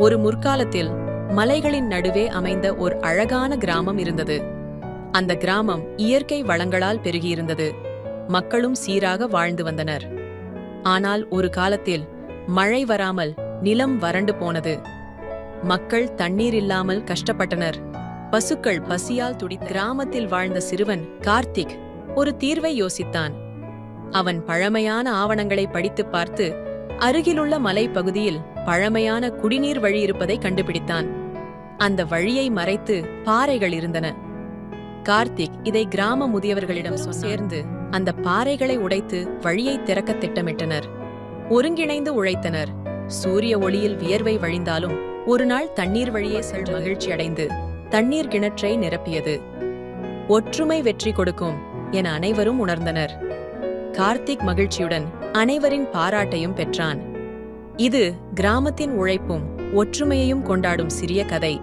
ஒரு முற்காலத்தில் மலைகளின் நடுவே அமைந்த ஒரு அழகான கிராமம் இருந்தது. அந்த கிராமம் இயற்கை வளங்களால் பெருகியிருந்தது. மக்களும் சீராக வாழ்ந்து வந்தனர். ஆனால் ஒரு காலத்தில் மழை வராமல் நிலம் வறண்டு போனது. மக்கள் தண்ணீர் இல்லாமல் கஷ்டப்பட்டனர். பசுக்கள் பசியால் கிராமத்தில் வாழ்ந்த சிறுவன் கார்த்திக் ஒரு தீர்வை யோசித்தான். அவன் பழமையான ஆவணங்களை படித்துப் பார்த்து அருகிலுள்ள மலைப்பகுதியில் பழமையான குடிநீர் வழி இருப்பதை கண்டுபிடித்தான். அந்த வழியை மறைத்து பாறைகள் இருந்தன. கார்த்திக் இதை கிராம முதியவர்களிடம் சேர்ந்து அந்த பாறைகளை உடைத்து வழியை திறக்க திட்டமிட்டனர். ஒருங்கிணைந்து உழைத்தனர். சூரிய ஒளியில் வியர்வை வழிந்தாலும் ஒரு நாள் தண்ணீர் வழியே சென்று மகிழ்ச்சியடைந்து தண்ணீர் கிணற்றை நிரப்பியது. ஒற்றுமை வெற்றி கொடுக்கும் என அனைவரும் உணர்ந்தனர். கார்த்திக் மகிழ்ச்சியுடன் அனைவரின் பாராட்டையும் பெற்றான். இது கிராமத்தின் உழைப்பும் ஒற்றுமையையும் கொண்டாடும் சிறிய கதை.